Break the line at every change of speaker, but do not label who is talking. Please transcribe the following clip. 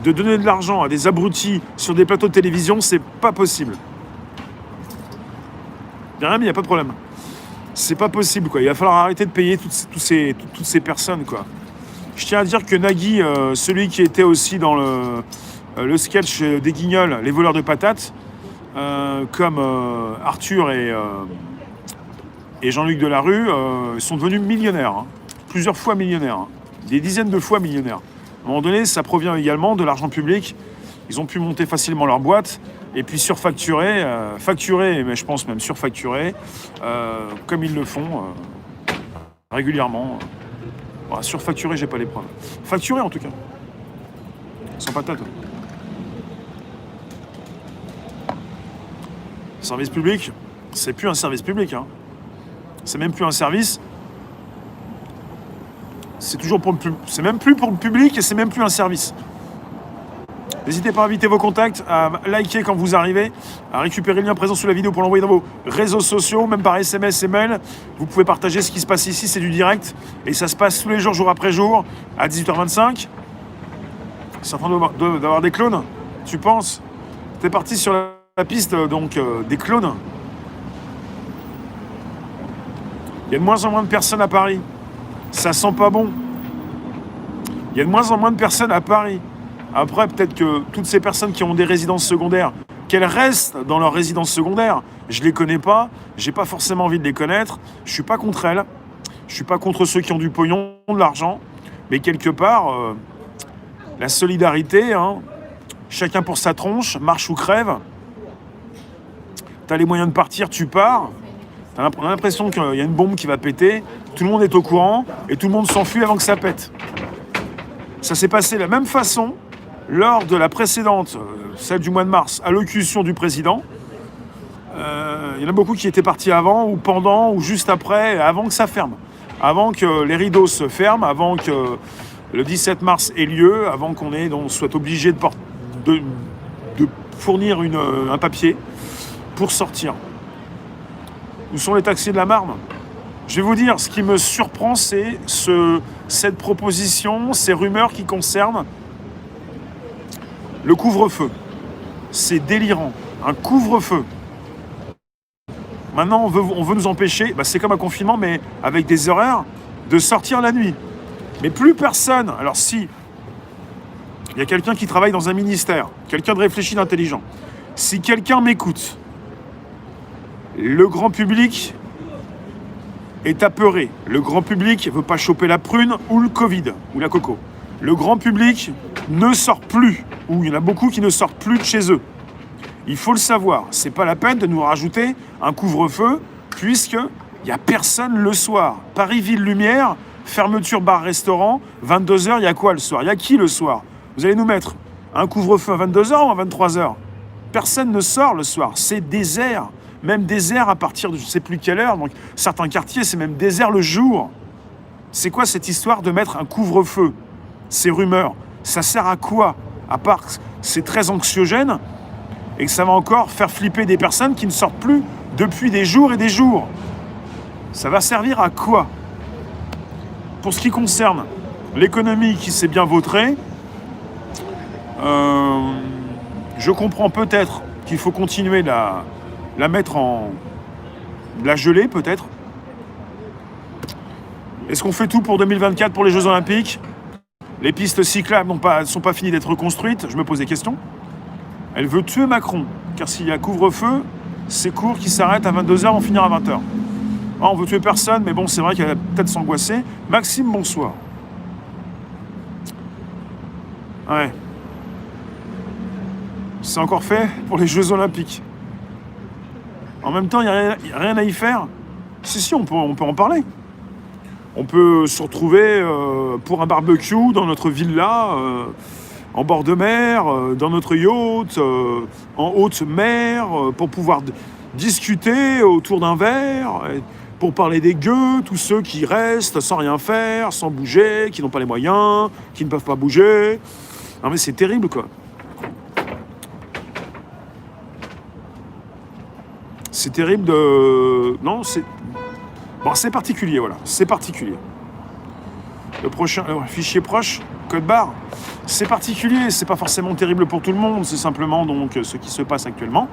de donner de l'argent à des abrutis sur des plateaux de télévision, c'est pas possible. Il n'y a pas de problème. C'est pas possible, quoi. Il va falloir arrêter de payer toutes ces personnes, quoi. Je tiens à dire que Nagui, celui qui était aussi dans le sketch des Guignols, les voleurs de patates, comme Arthur et Jean-Luc Delarue, sont devenus millionnaires. Hein. Plusieurs fois millionnaires. Hein. Des dizaines de fois millionnaires. À un moment donné, ça provient également de l'argent public. Ils ont pu monter facilement leur boîte et puis surfacturer, facturer, mais je pense même surfacturer, comme ils le font régulièrement. Bon, surfacturer, j'ai pas les preuves. Facturer en tout cas. Sans patate. Service public, c'est plus un service public. Hein. C'est même plus un service. C'est toujours pour c'est même plus pour le public et c'est même plus un service. N'hésitez pas à inviter vos contacts, à liker quand vous arrivez, à récupérer le lien présent sous la vidéo pour l'envoyer dans vos réseaux sociaux, même par SMS et mail. Vous pouvez partager ce qui se passe ici, c'est du direct. Et ça se passe tous les jours, jour après jour, à 18h25. C'est en train d'avoir des clones, tu penses? T'es parti sur la piste donc des clones. Il y a de moins en moins de personnes à Paris. Ça sent pas bon. Il y a de moins en moins de personnes à Paris. Après, peut-être que toutes ces personnes qui ont des résidences secondaires, qu'elles restent dans leur résidence secondaire. Je les connais pas, j'ai pas forcément envie de les connaître. Je suis pas contre elles. Je suis pas contre ceux qui ont du pognon, de l'argent. Mais quelque part, la solidarité, hein, chacun pour sa tronche, marche ou crève. T'as les moyens de partir, tu pars. On a l'impression qu'il y a une bombe qui va péter. Tout le monde est au courant et tout le monde s'enfuit avant que ça pète. Ça s'est passé de la même façon lors de la précédente, celle du mois de mars, allocution du président. Il y en a beaucoup qui étaient partis avant ou pendant ou juste après, avant que ça ferme. Avant que les rideaux se ferment, avant que le 17 mars ait lieu, avant qu'on soit obligé de fournir un papier pour sortir. Où sont les taxis de la Marne ? Je vais vous dire, ce qui me surprend, c'est cette proposition, ces rumeurs qui concernent le couvre-feu. C'est délirant. Un couvre-feu. Maintenant, on veut nous empêcher, c'est comme un confinement, mais avec des horaires, de sortir la nuit. Mais plus personne. Alors si, il y a quelqu'un qui travaille dans un ministère, quelqu'un de réfléchi, d'intelligent. Si quelqu'un m'écoute, le grand public est apeuré. Le grand public ne veut pas choper la prune ou le Covid, ou la coco. Le grand public ne sort plus, ou il y en a beaucoup qui ne sortent plus de chez eux. Il faut le savoir. C'est pas la peine de nous rajouter un couvre-feu, puisqu'il n'y a personne le soir. Paris-Ville-Lumière, fermeture bar-restaurant, 22h, il y a quoi le soir? Il y a qui le soir? Vous allez nous mettre un couvre-feu à 22h ou à 23h? Personne ne sort le soir. C'est désert. Même désert à partir de je ne sais plus quelle heure. Donc certains quartiers, c'est même désert le jour. C'est quoi cette histoire de mettre un couvre-feu? Ces rumeurs, ça sert à quoi? À part que c'est très anxiogène et que ça va encore faire flipper des personnes qui ne sortent plus depuis des jours et des jours. Ça va servir à quoi? Pour ce qui concerne l'économie qui s'est bien vautrée, je comprends peut-être qu'il faut continuer la mettre la geler peut-être. Est-ce qu'on fait tout pour 2024 pour les Jeux Olympiques? Les pistes cyclables ne sont pas finies d'être reconstruites. Je me pose des questions. Elle veut tuer Macron, car s'il y a couvre-feu, c'est court qui s'arrête à 22h, on finira à 20h. On veut tuer personne, mais bon, c'est vrai qu'elle va peut-être s'angoisser. Maxime, bonsoir. Ouais. C'est encore fait pour les Jeux Olympiques. En même temps, il n'y a rien à y faire. Si, on peut en parler. On peut se retrouver pour un barbecue dans notre villa, en bord de mer, dans notre yacht, en haute mer, pour pouvoir discuter autour d'un verre, pour parler des gueux, tous ceux qui restent sans rien faire, sans bouger, qui n'ont pas les moyens, qui ne peuvent pas bouger. Non mais c'est terrible, quoi. C'est terrible de... Non, c'est... Bon, c'est particulier, voilà. C'est particulier. Le fichier proche, code barre. C'est particulier, c'est pas forcément terrible pour tout le monde, c'est simplement donc ce qui se passe actuellement.